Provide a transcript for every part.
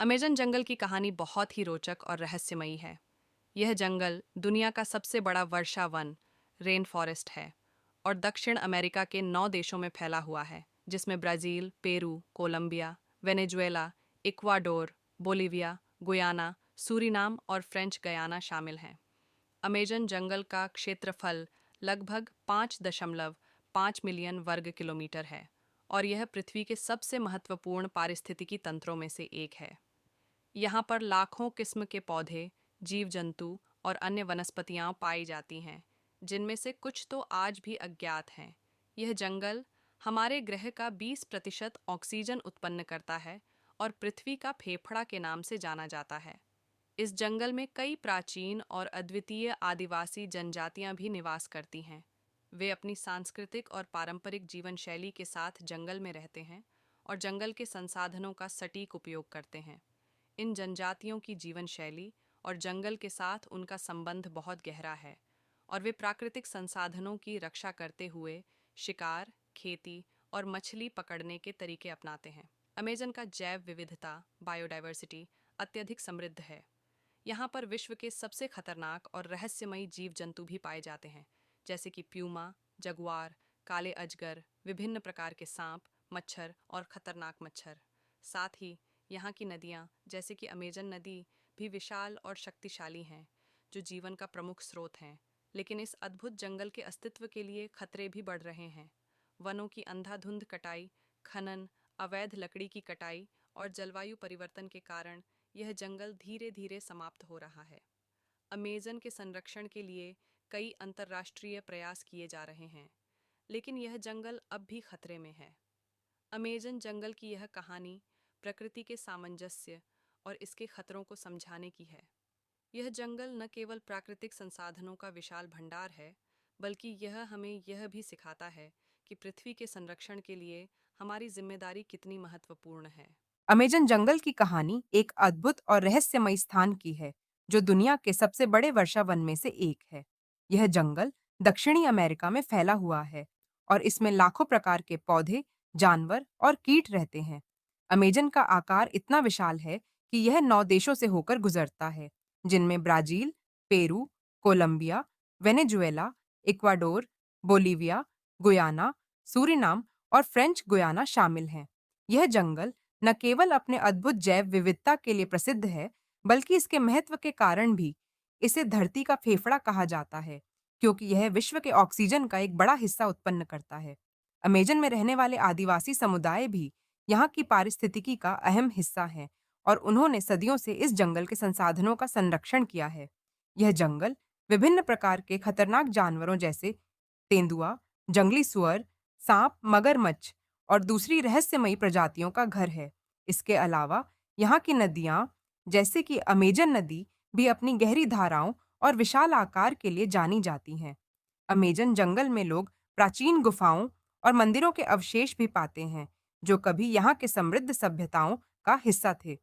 Amazon जंगल की कहानी बहुत ही रोचक और रहस्यमयी है। यह जंगल दुनिया का सबसे बड़ा वर्षा वन रेन फॉरेस्ट है और दक्षिण अमेरिका के 9 देशों में फैला हुआ है, जिसमें Brazil, Peru, Colombia, Venezuela, Ecuador, Bolivia, Guyana, Suriname और फ्रेंच गयाना शामिल हैं। अमेजन जंगल का क्षेत्रफल लगभग 5.5 मिलियन वर्ग किलोमीटर है और यह पृथ्वी के सबसे महत्वपूर्ण पारिस्थितिकी तंत्रों में से एक है। यहाँ पर लाखों किस्म के पौधे, जीव जंतु और अन्य वनस्पतियाँ पाई जाती हैं, जिनमें से कुछ तो आज भी अज्ञात हैं। यह जंगल हमारे ग्रह का 20% ऑक्सीजन उत्पन्न करता है और पृथ्वी का फेफड़ा के नाम से जाना जाता है। इस जंगल में कई प्राचीन और अद्वितीय आदिवासी जनजातियां भी निवास करती हैं। वे अपनी सांस्कृतिक और पारंपरिक जीवन शैली के साथ जंगल में रहते हैं और जंगल के संसाधनों का सटीक उपयोग करते हैं। इन जनजातियों की जीवन शैली और जंगल के साथ उनका संबंध बहुत गहरा है और वे प्राकृतिक संसाधनों की रक्षा करते हुए शिकार, खेती और मछली पकड़ने के तरीके अपनाते हैं। अमेजन का जैव विविधता बायोडायवर्सिटी अत्यधिक समृद्ध है। यहाँ पर विश्व के सबसे खतरनाक और रहस्यमयी जीव जंतु भी पाए जाते हैं, जैसे कि प्यूमा, जगुआर, काले अजगर, विभिन्न प्रकार के सांप, मच्छर और खतरनाक मच्छर। साथ ही यहाँ की नदियाँ, जैसे कि अमेजन नदी, भी विशाल और शक्तिशाली हैं, जो जीवन का प्रमुख स्रोत हैं। लेकिन इस अद्भुत जंगल के अस्तित्व के लिए खतरे भी बढ़ रहे हैं। वनों की अंधाधुंध कटाई, खनन, अवैध लकड़ी की कटाई और जलवायु परिवर्तन के कारण यह जंगल धीरे धीरे समाप्त हो रहा है। अमेजन के संरक्षण के लिए कई अंतर्राष्ट्रीय प्रयास किए जा रहे हैं, लेकिन यह जंगल अब भी खतरे में है। अमेजन जंगल की यह कहानी प्रकृति के सामंजस्य और इसके खतरों को समझाने की है। यह जंगल न केवल प्राकृतिक संसाधनों का विशाल भंडार है, बल्कि यह हमें यह भी सिखाता है कि पृथ्वी के संरक्षण के लिए हमारी जिम्मेदारी कितनी महत्वपूर्ण है। अमेजन जंगल की कहानी एक अद्भुत और रहस्यमयी स्थान की है, जो दुनिया के सबसे बड़े वर्षा वन में से एक है। यह जंगल दक्षिणी अमेरिका में फैला हुआ है और इसमें लाखों प्रकार के पौधे, जानवर और कीट रहते हैं। अमेजन का आकार इतना विशाल है कि यह 9 देशों से होकर गुजरता है, जिनमें Brazil, Peru, Colombia, Venezuela, Ecuador, Bolivia, Guyana, Suriname और फ्रेंच गुयाना शामिल हैं। यह जंगल न केवल अपने अद्भुत जैव विविधता के लिए प्रसिद्ध है, बल्कि इसके महत्व के कारण भी इसे धरती का फेफड़ा कहा जाता है, क्योंकि यह विश्व के ऑक्सीजन का एक बड़ा हिस्सा उत्पन्न करता है। अमेजन में रहने वाले आदिवासी समुदाय भी यहाँ की पारिस्थितिकी का अहम हिस्सा हैं और उन्होंने सदियों से इस जंगल के संसाधनों का संरक्षण किया है। यह जंगल विभिन्न प्रकार के खतरनाक जानवरों जैसे तेंदुआ, जंगली सुअर, सांप, मगरमच्छ और दूसरी रहस्यमयी प्रजातियों का घर है। इसके अलावा यहाँ की नदियाँ, जैसे कि अमेजन नदी, भी अपनी गहरी धाराओं और विशाल आकार के लिए जानी जाती हैं। अमेजन जंगल में लोग प्राचीन गुफाओं और मंदिरों के अवशेष भी पाते हैं, जो कभी यहाँ के समृद्ध सभ्यताओं का हिस्सा थे।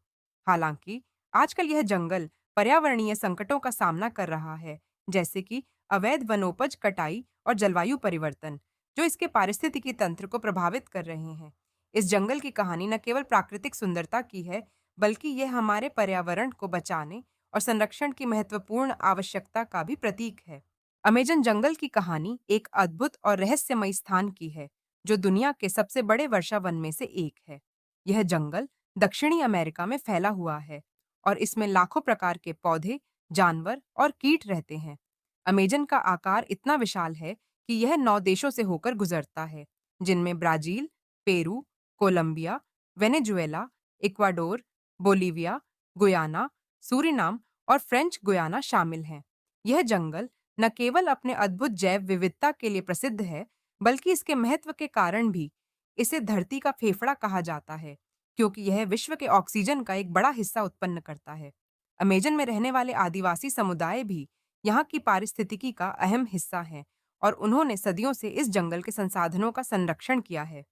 हालांकि आजकल यह जंगल पर्यावरणीय संकटों का सामना कर रहा है, जैसे कि अवैध वनोपज कटाई और जलवायु परिवर्तन, जो इसके पारिस्थितिकी तंत्र को प्रभावित कर रहे हैं। इस जंगल की कहानी न केवल प्राकृतिक सुंदरता की है, बल्कि यह हमारे पर्यावरण को बचाने और संरक्षण की महत्वपूर्ण आवश्यकता का भी प्रतीक है। अमेजन जंगल की कहानी एक अद्भुत और रहस्यमयी स्थान की है, जो दुनिया के सबसे बड़े वर्षा वन में से एक है। यह जंगल दक्षिणी अमेरिका में फैला हुआ है और इसमें लाखों प्रकार के पौधे, जानवर और कीट रहते हैं। अमेजन का आकार इतना विशाल है कि यह 9 देशों से होकर गुजरता है, जिनमें Brazil, Peru, Colombia, Venezuela, Ecuador, Bolivia, Guyana, Suriname और फ्रेंच गुयाना शामिल हैं। यह जंगल न केवल अपने अद्भुत जैव विविधता के लिए प्रसिद्ध है, बल्कि इसके महत्व के कारण भी इसे धरती का फेफड़ा कहा जाता है, क्योंकि यह विश्व के ऑक्सीजन का एक बड़ा हिस्सा उत्पन्न करता है। अमेजन में रहने वाले आदिवासी समुदाय भी यहाँ की पारिस्थितिकी का अहम हिस्सा हैं और उन्होंने सदियों से इस जंगल के संसाधनों का संरक्षण किया है।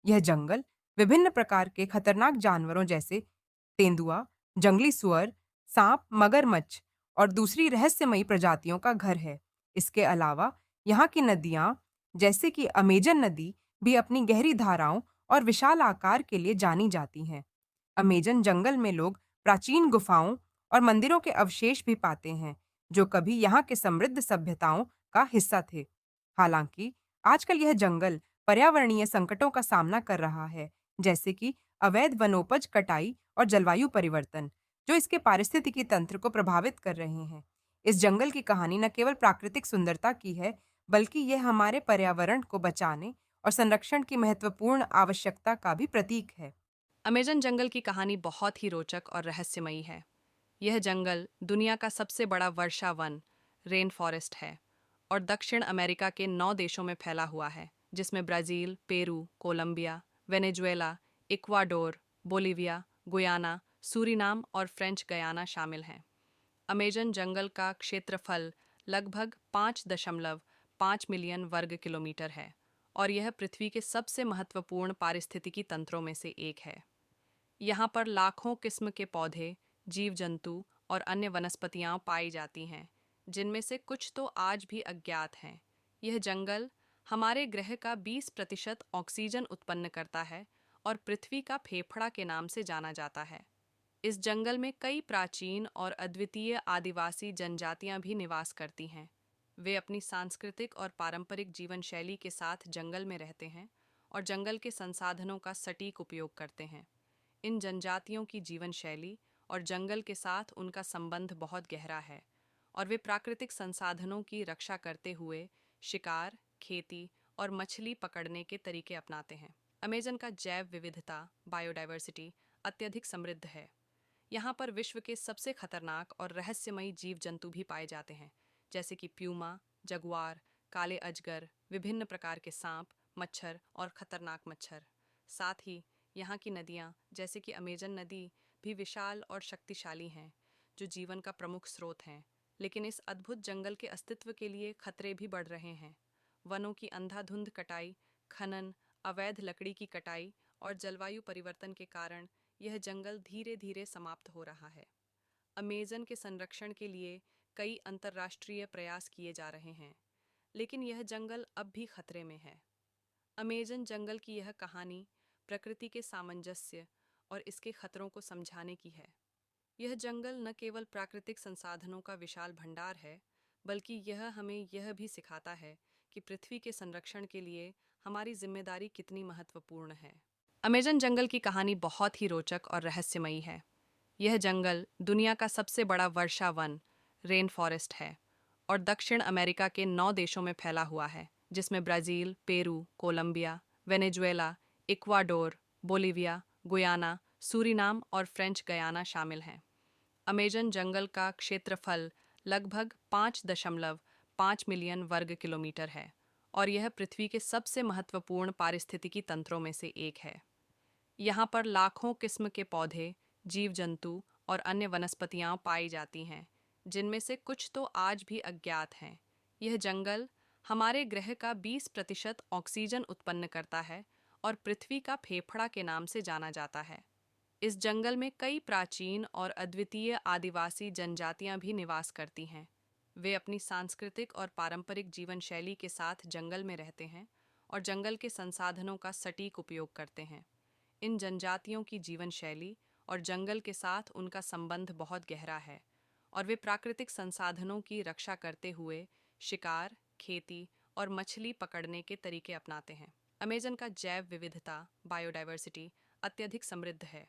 यह जंगल विभिन्न प्रकार के खतरनाक जानवरों जैसे तेंदुआ, जंगली सुअर, सांप, मगरमच्छ और दूसरी रहस्यमयी प्रजातियों का घर है। इसके अलावा यहाँ की नदियाँ, जैसे कि अमेजन नदी, भी अपनी गहरी धाराओं और विशाल आकार के लिए जानी जाती हैं। अमेजन जंगल में लोग प्राचीन गुफाओं और मंदिरों के अवशेष भी पाते हैं, जो कभी यहाँ के समृद्ध सभ्यताओं का हिस्सा थे। हालांकि आजकल यह जंगल पर्यावरणीय संकटों का सामना कर रहा है, जैसे कि अवैध वनोपज कटाई और जलवायु परिवर्तन, जो इसके पारिस्थितिकी तंत्र को प्रभावित कर रहे हैं। इस जंगल की कहानी न केवल प्राकृतिक सुंदरता की है, बल्कि यह हमारे पर्यावरण को बचाने और संरक्षण की महत्वपूर्ण आवश्यकता का भी प्रतीक है। अमेजन जंगल की कहानी बहुत ही रोचक और रहस्यमयी है। यह जंगल दुनिया का सबसे बड़ा वर्षा वन रेन फॉरेस्ट है और दक्षिण अमेरिका के 9 देशों में फैला हुआ है, जिसमें Brazil, Peru, Colombia, Venezuela, Ecuador, Bolivia, Guyana, Suriname और फ्रेंच गयाना शामिल हैं। अमेजन जंगल का क्षेत्रफल लगभग 5.5 मिलियन वर्ग किलोमीटर है और यह पृथ्वी के सबसे महत्वपूर्ण पारिस्थितिकी तंत्रों में से एक है। यहाँ पर लाखों किस्म के पौधे, जीव जंतु और अन्य वनस्पतियाँ पाई जाती हैं, जिनमें से कुछ तो आज भी अज्ञात हैं। यह जंगल हमारे ग्रह का 20% ऑक्सीजन उत्पन्न करता है और पृथ्वी का फेफड़ा के नाम से जाना जाता है। इस जंगल में कई प्राचीन और अद्वितीय आदिवासी जनजातियां भी निवास करती हैं। वे अपनी सांस्कृतिक और पारंपरिक जीवन शैली के साथ जंगल में रहते हैं और जंगल के संसाधनों का सटीक उपयोग करते हैं। इन जनजातियों की जीवन शैली और जंगल के साथ उनका संबंध बहुत गहरा है और वे प्राकृतिक संसाधनों की रक्षा करते हुए शिकार, खेती और मछली पकड़ने के तरीके अपनाते हैं। अमेजन का जैव विविधता बायोडायवर्सिटी अत्यधिक समृद्ध है। यहाँ पर विश्व के सबसे खतरनाक और रहस्यमयी जीव जंतु भी पाए जाते हैं, जैसे कि प्यूमा, जगुआर, काले अजगर, विभिन्न प्रकार के सांप, मच्छर और खतरनाक मच्छर। साथ ही यहाँ की नदियाँ, जैसे कि अमेजन नदी, भी विशाल और शक्तिशाली हैं, जो जीवन का प्रमुख स्रोत हैं। लेकिन इस अद्भुत जंगल के अस्तित्व के लिए खतरे भी बढ़ रहे हैं। वनों की अंधाधुंध कटाई, खनन, अवैध लकड़ी की कटाई और जलवायु परिवर्तन के कारण यह जंगल धीरे धीरे समाप्त हो रहा है। अमेज़न के संरक्षण के लिए कई अंतर्राष्ट्रीय प्रयास किए जा रहे हैं, लेकिन यह जंगल अब भी खतरे में है। अमेज़न जंगल की यह कहानी प्रकृति के सामंजस्य और इसके खतरों को समझाने की है। यह जंगल न केवल प्राकृतिक संसाधनों का विशाल भंडार है, बल्कि यह हमें यह भी सिखाता है कि पृथ्वी के संरक्षण के लिए हमारी जिम्मेदारी कितनी महत्वपूर्ण है। अमेजन जंगल की कहानी बहुत ही रोचक और रहस्यमयी है। यह जंगल दुनिया का सबसे बड़ा वर्षा वन रेन फॉरेस्ट है और दक्षिण अमेरिका के 9 देशों में फैला हुआ है, जिसमें Brazil, Peru, Colombia, Venezuela, Ecuador, Bolivia, Guyana, Suriname और फ्रेंच गयाना शामिल हैं। अमेजन जंगल का क्षेत्रफल लगभग 5.5 मिलियन वर्ग किलोमीटर है और यह पृथ्वी के सबसे महत्वपूर्ण पारिस्थितिकी तंत्रों में से एक है। यहाँ पर लाखों किस्म के पौधे, जीव जंतु और अन्य वनस्पतियाँ पाई जाती हैं, जिनमें से कुछ तो आज भी अज्ञात हैं। यह जंगल हमारे ग्रह का 20% ऑक्सीजन उत्पन्न करता है और पृथ्वी का फेफड़ा के नाम से जाना जाता है। इस जंगल में कई प्राचीन और अद्वितीय आदिवासी जनजातियां भी निवास करती हैं। वे अपनी सांस्कृतिक और पारंपरिक जीवन शैली के साथ जंगल में रहते हैं और जंगल के संसाधनों का सटीक उपयोग करते हैं। इन जनजातियों की जीवन शैली और जंगल के साथ उनका संबंध बहुत गहरा है और वे प्राकृतिक संसाधनों की रक्षा करते हुए शिकार, खेती और मछली पकड़ने के तरीके अपनाते हैं। अमेजन का जैव विविधता बायोडायवर्सिटी अत्यधिक समृद्ध है।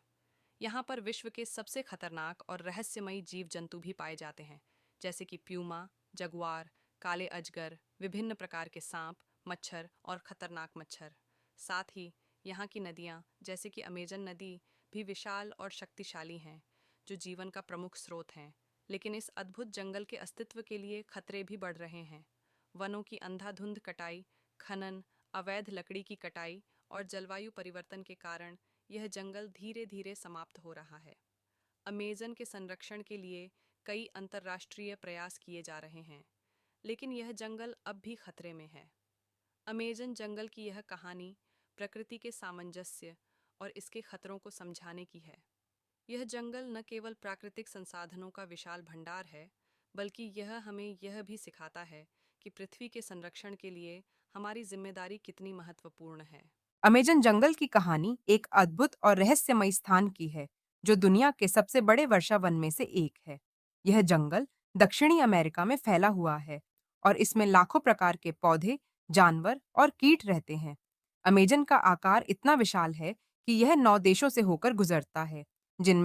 यहाँ पर विश्व के सबसे खतरनाक और रहस्यमयी जीव जंतु भी पाए जाते हैं, जैसे कि प्यूमा, जगुआर, काले अजगर, विभिन्न प्रकार के सांप, मच्छर और खतरनाक मच्छर। साथ ही यहाँ की नदियाँ, जैसे कि अमेजन नदी, भी विशाल और शक्तिशाली हैं, जो जीवन का प्रमुख स्रोत हैं। लेकिन इस अद्भुत जंगल के अस्तित्व के लिए खतरे भी बढ़ रहे हैं। वनों की अंधाधुंध कटाई, खनन, अवैध लकड़ी की कटाई और जलवायु परिवर्तन के कारण यह जंगल धीरे धीरे समाप्त हो रहा है। अमेजन के संरक्षण के लिए कई अंतर्राष्ट्रीय प्रयास किए जा रहे हैं, लेकिन यह जंगल अब भी खतरे में है। अमेजन जंगल की यह कहानी प्रकृति के सामंजस्य और इसके खतरों को समझाने की है। यह जंगल न केवल प्राकृतिक संसाधनों का विशाल भंडार है, बल्कि यह हमें यह भी सिखाता है कि पृथ्वी के संरक्षण के लिए हमारी जिम्मेदारी कितनी महत्वपूर्ण है। अमेजन जंगल की कहानी एक अद्भुत और रहस्यमयी स्थान की है, जो दुनिया के सबसे बड़े वर्षा वन में से एक है। यह जंगल दक्षिणी अमेरिका में फैला हुआ है और इसमें लाखों प्रकार के पौधे, जानवर और कीट रहते हैं। अमेजन का आकार इतना विशाल है कि यह 9 देशों से होकर गुजरता है, जिनमें